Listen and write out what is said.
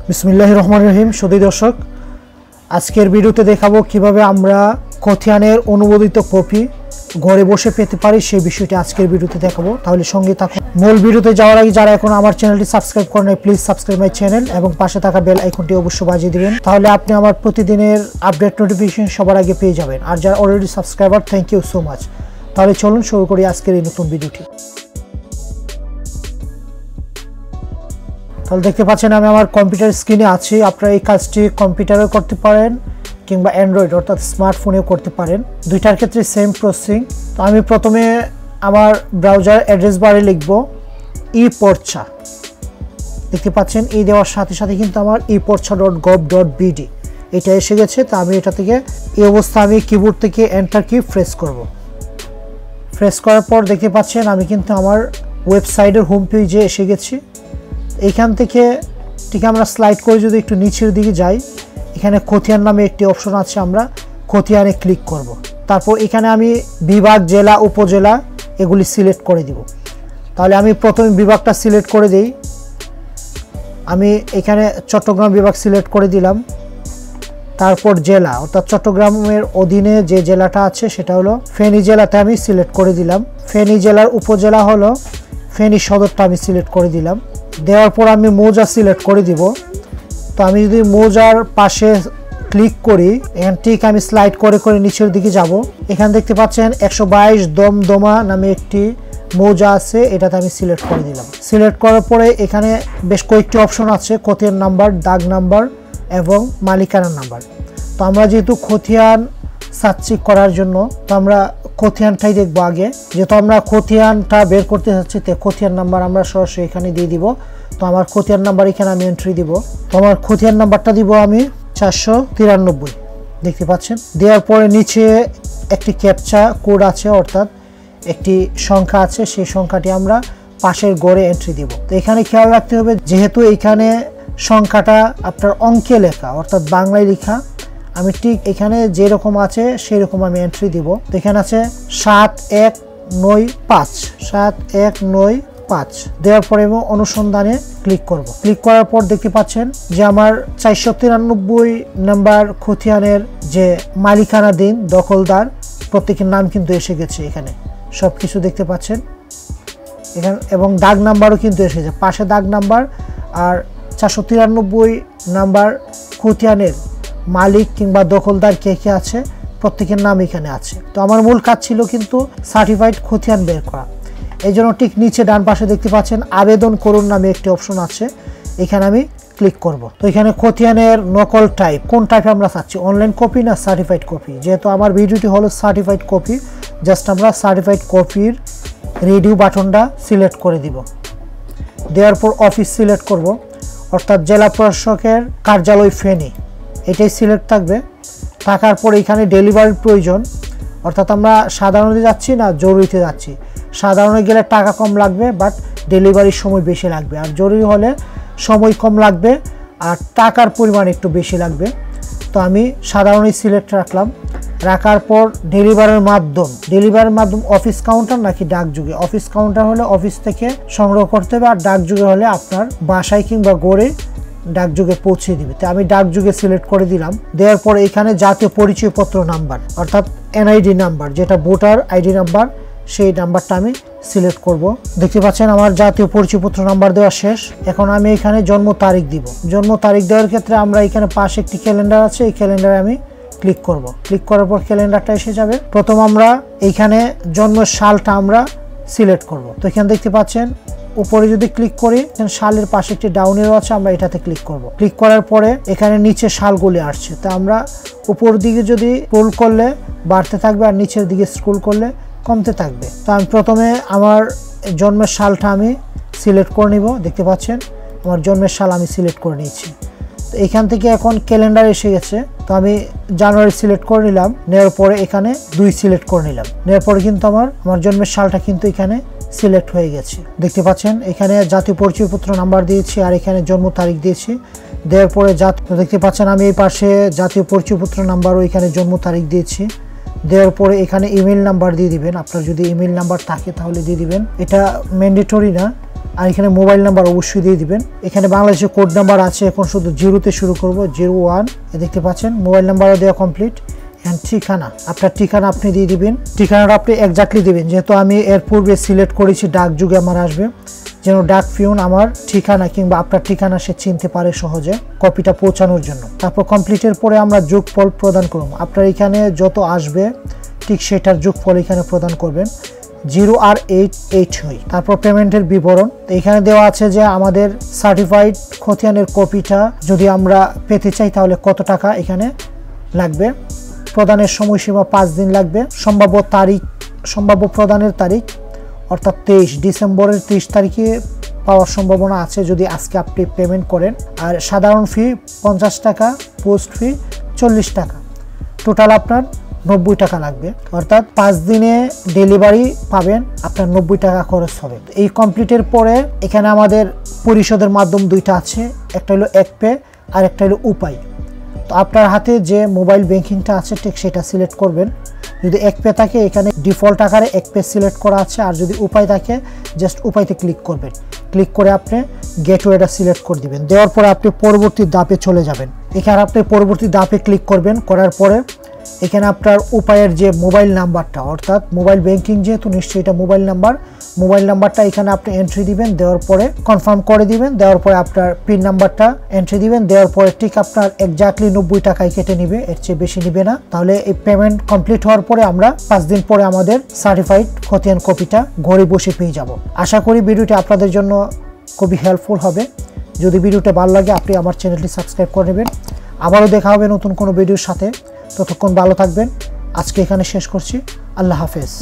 বিসমিল্লাহির রহমানির রহিম। সুধী দর্শক, আজকের ভিডিওতে দেখাবো কিভাবে আমরা খতিয়ানের অনুমোদিত কপি ঘরে বসে পেতে পারি, সেই বিষয়টি আজকের ভিডিওতে দেখাবো। তাহলে সঙ্গে থাকুন। মূল ভিডিওতে যাওয়ার আগে যারা এখন আমার চ্যানেলটি সাবস্ক্রাইব করেন নাই, প্লিজ সাবস্ক্রাইব মাই চ্যানেল এবং পাশে থাকা বেল আইকনটি অবশ্যই বাজিয়ে দিবেন, তাহলে আপনি আমার প্রতিদিনের আপডেট নোটিফিকেশন সবার আগে পেয়ে যাবেন। আর যারা already subscriber, thank you so much. তাহলে চলুন শুরু করি আজকের এই নতুন ভিডিওটি। তাহলে দেখতে পাচ্ছেন আমি আমার কম্পিউটার স্ক্রিনে আছি। আপনারা এই কাজটি কম্পিউটারেও করতে পারেন কিংবা অ্যান্ড্রয়েড অর্থাৎ স্মার্টফোনেও করতে পারেন, দুইটার ক্ষেত্রে সেম প্রসেসিং। তো আমি প্রথমে আমার ব্রাউজার অ্যাড্রেস বারে লিখব ই-পর্চা। দেখতে পাচ্ছেন এই দেওয়ার সাথে সাথে কিন্তু আমার eporcha.gov.bd এটা এসে গেছে। তো আমি এটা থেকে এই অবস্থা আমি কিবোর্ড থেকে এন্টার কি প্রেস করব। প্রেস করার পর দেখতে পাচ্ছেন আমি কিন্তু আমার ওয়েবসাইটের হোম পেজে এসে গেছি। এইখান থেকে ঠিক আমরা স্লাইড করে যদি একটু নিচের দিকে যাই, এখানে খতিয়ান নামে একটি অপশন আছে, আমরা খতিয়ানে ক্লিক করব। তারপর এখানে আমি বিভাগ, জেলা, উপজেলা এগুলি সিলেক্ট করে দিব। তাহলে আমি প্রথমে বিভাগটা সিলেক্ট করে দিই। আমি এখানে চট্টগ্রাম বিভাগ সিলেক্ট করে দিলাম। তারপর জেলা অর্থাৎ চট্টগ্রামের অধীনে যে জেলাটা আছে সেটা হলো ফেনী জেলাতে আমি সিলেক্ট করে দিলাম। ফেনী জেলার উপজেলা হলো ফেনী সদরটা আমি সিলেক্ট করে দিলাম। দেওয়ার পর আমি মৌজা সিলেক্ট করে দিব। তো আমি যদি মৌজার পাশে ক্লিক করি, এখান ঠিক আমি স্লাইড করে করে নিচের দিকে যাব। এখানে দেখতে পাচ্ছেন 122 দমদমা নামে একটি মৌজা আছে, এটাতে আমি সিলেক্ট করে দিলাম। সিলেক্ট করার পরে এখানে বেশ কয়েকটি অপশন আছে, খতিয়ান নাম্বার, দাগ নাম্বার এবং মালিকানার নাম্বার। তো আমরা যেহেতু খতিয়ান সার্চ করার জন্য, তো আমরা খতিয়ানটাই দেখবো আগে। যেহেতু আমরা খতিয়ানটা বের করতে চাচ্ছি, তো খতিয়ান নাম্বার আমরা সরাসরি এখানে দিয়ে দিব। তো আমার খতিয়ান নাম্বার এখানে আমি এন্ট্রি দিব। তো আমার খতিয়ান নাম্বারটা দিব আমি 493। দেখতে পাচ্ছেন। দেওয়ার পরে নিচে একটি ক্যাপচা কোড আছে, অর্থাৎ একটি সংখ্যা আছে, সেই সংখ্যাটি আমরা পাশের ঘরে এন্ট্রি দিব। তো এখানে খেয়াল রাখতে হবে, যেহেতু এইখানে সংখ্যাটা আপনার অঙ্কে লেখা অর্থাৎ বাংলায় লেখা, আমি ঠিক এখানে যেরকম আছে সেই রকম আমি এন্ট্রি দিব। তো এখানে আছে 7195 7195 দেওয়ার পরে এবং অনুসন্ধানে ক্লিক করব। ক্লিক করার পর দেখতে পাচ্ছেন যে আমার 493 নাম্বার খতিয়ানের যে মালিকানাধীন দখলদার প্রত্যেকের নাম কিন্তু এসে গেছে। এখানে সব কিছু দেখতে পাচ্ছেন এখানে, এবং দাগ নাম্বারও কিন্তু এসেছে পাশে দাগ নাম্বার। আর 493 নাম্বার খতিয়ানের মালিক কিংবা দখলদার কে কে আছে প্রত্যেকের নাম এখানে আছে। তো আমার মূল কাজ ছিল কিন্তু সার্টিফাইড খতিয়ান বের করা। এই জন্য ঠিক নিচে ডান পাশে দেখতে পাচ্ছেন আবেদন করুন নামে একটি অপশন আছে, এখানে আমি ক্লিক করব। তো এখানে খতিয়ানের নকল টাইপ, কোন টাইপে আমরা চাচ্ছি, অনলাইন কপি না সার্টিফাইড কপি। যেহেতু আমার ভিডিওটি হলো সার্টিফাইড কপি, জাস্ট আমরা সার্টিফাইড কপির রেডিও বাটনটা সিলেক্ট করে দিব। দেওয়ার পর অফিস সিলেক্ট করব, অর্থাৎ জেলা প্রশাসকের কার্যালয় ফেনী এটাই সিলেক্ট থাকবে। থাকার পর এখানে ডেলিভারির প্রয়োজন, অর্থাৎ আমরা সাধারণে যাচ্ছি না জরুরিতে যাচ্ছি। সাধারণে গেলে টাকা কম লাগবে, বাট ডেলিভারির সময় বেশি লাগবে। আর জরুরি হলে সময় কম লাগবে আর টাকার পরিমাণ একটু বেশি লাগবে। তো আমি সাধারণই সিলেক্ট রাখলাম। রাখার পর ডেলিভারির মাধ্যম অফিস কাউন্টার নাকি ডাকযোগে। অফিস কাউন্টার হলে অফিস থেকে সংগ্রহ করতে হবে, আর ডাকযোগে হলে আপনার বাসায় কিংবা গড়ে ডাকযোগে পৌঁছে দিবে। তো আমি ডাকযোগে সিলেক্ট করে দিলাম। দেওয়ার পরে এখানে জাতীয় পরিচয়পত্র নাম্বার অর্থাৎ এনআইডি নাম্বার, যেটা ভোটার আইডি নাম্বার, সেই নাম্বারটা আমি সিলেক্ট করব। দেখতে পাচ্ছেন আমার জাতীয় পরিচয়পত্র নাম্বার দেওয়া শেষ। এখন আমি এখানে জন্ম তারিখ দিব। জন্ম তারিখ দেওয়ার ক্ষেত্রে আমরা এখানে পাশে একটি ক্যালেন্ডার আছে, এই ক্যালেন্ডারে আমি ক্লিক করব। ক্লিক করার পর ক্যালেন্ডারটা এসে যাবে। প্রথম আমরা এইখানে জন্মের সালটা আমরা সিলেক্ট করব। তো এখানে দেখতে পাচ্ছেন উপরে যদি ক্লিক করি, সালের পাশে একটি ডাউন এরো আছে, আমরা এটাতে ক্লিক করব। ক্লিক করার পরে এখানে নিচে সালগুলি আসছে, তো আমরা উপর দিকে যদি স্ক্রল করলে বাড়তে থাকবে আর নিচের দিকে স্ক্রল করলে কমতে থাকবে। তো আমি প্রথমে আমার জন্মের সালটা আমি সিলেক্ট করে নিব। দেখতে পাচ্ছেন আমার জন্মের সাল আমি সিলেক্ট করে নিয়েছি। তো এখান থেকে এখন ক্যালেন্ডার এসে গেছে, তো আমি জানুয়ারি সিলেক্ট করে নিলাম। নেওয়ার পরে এখানে 2 সিলেক্ট করে নিলাম। নেওয়ার পরে কিন্তু আমার জন্মের সালটা কিন্তু এখানে সিলেক্ট হয়ে গেছে। দেখতে পাচ্ছেন এখানে জাতীয় পরিচয়পত্র নাম্বার দিয়েছি আর এখানে জন্ম তারিখ দিয়েছি। দেওয়ার পরে দেখতে পাচ্ছেন আমি এই পাশে জাতীয় পরিচয়পত্র নাম্বার ও এখানে জন্ম তারিখ দিয়েছি। দেওয়ার পরে এখানে ইমেল নাম্বার দিয়ে দিবেন। আপনার যদি ইমেল নাম্বার থাকে তাহলে দিয়ে দিবেন, এটা ম্যান্ডেটরি না। আর এখানে মোবাইল নাম্বার অবশ্যই দিয়ে দিবেন। এখানে বাংলাদেশের কোড নাম্বার আছে, এখন শুধু 0 তে শুরু করব, 01। দেখতে পাচ্ছেন মোবাইল নাম্বারও দেওয়া কমপ্লিট। এন্ড ঠিকানা, আপনার ঠিকানা আপনি দিয়ে দিবেন। ঠিকানাটা আপনি এক্স্যাক্টলি দিবেন, যেহেতু আমি এর পূর্বে সিলেক্ট করেছি ডাক যুগে আমার আসবে, যেন ডাক পিয়ন আমার ঠিকানা কিংবা আপনার ঠিকানা সে চিনতে পারে সহজে কপিটা পৌঁছানোর জন্য। তারপর কমপ্লিটের পরে আমরা যোগফল প্রদান করব। আপনার এখানে যত আসবে ঠিক সেটার যোগফল এখানে প্রদান করবেন, 0 আর 8 হয়। তারপর পেমেন্টের বিবরণ এখানে দেওয়া আছে যে আমাদের সার্টিফাইড খতিয়ানের কপিটা যদি আমরা পেতে চাই তাহলে কত টাকা এখানে লাগবে। প্রদানের সময়সীমা 5 দিন লাগবে। সম্ভাব্য প্রদানের তারিখ অর্থাৎ 23 ডিসেম্বরের 30 তারিখে পাওয়ার সম্ভাবনা আছে যদি আজকে আপনি পেমেন্ট করেন। আর সাধারণ ফি 50 টাকা, পোস্ট ফি 40 টাকা, টোটাল আপনার 90 টাকা লাগবে। অর্থাৎ 5 দিনে ডেলিভারি পাবেন, আপনার 90 টাকা খরচ হবে। এই কমপ্লিটের পরে এখানে আমাদের পরিশোধের মাধ্যম দুইটা আছে, একটা হলো একপে আর একটা হলো উপায়। তো আপনার হাতে যে মোবাইল ব্যাংকিংটা আছে ঠিক সেটা সিলেক্ট করবেন। যদি একপে থাকে এখানে ডিফল্ট আকারে একপে সিলেক্ট করা আছে, আর যদি উপায় থাকে জাস্ট উপায়তে ক্লিক করবেন। ক্লিক করে আপনি গেটওয়েটা সিলেক্ট করে দিবেন। দেওয়ার পরে আপনি পরবর্তী ধাপে চলে যাবেন। এখানে আপনি পরবর্তী ধাপে ক্লিক করবেন। করার পরে এখানে আপনার উপায়ের যে মোবাইল নাম্বারটা, অর্থাৎ মোবাইল ব্যাংকিং যেহেতু নিশ্চয়ই এটা মোবাইল নাম্বারটা এখানে আপনি এন্ট্রি দিবেন। দেওয়ার পরে কনফার্ম করে দিবেন। দেওয়ার পরে আপনার পিন নাম্বারটা এন্ট্রি দিবেন। দেওয়ার পরে ঠিক আপনার এক্স্যাক্টলি 90 টাকায় কেটে নিবে, এর চেয়ে বেশি নিবে না। তাহলে এই পেমেন্ট কমপ্লিট হওয়ার পরে আমরা 5 দিন পরে আমাদের সার্টিফাইড খতিয়ান কপিটা ঘরে বসে পেয়ে যাব। আশা করি ভিডিওটি আপনাদের জন্য খুবই হেল্পফুল হবে। যদি ভিডিওটা ভালো লাগে আপনি আমার চ্যানেলটি সাবস্ক্রাইব করে নেবেন। আবারও দেখা হবে নতুন কোনো ভিডিওর সাথে। ততক্ষণ ভালো থাকবেন। আজকে এখানে শেষ করছি। আল্লাহ হাফেজ।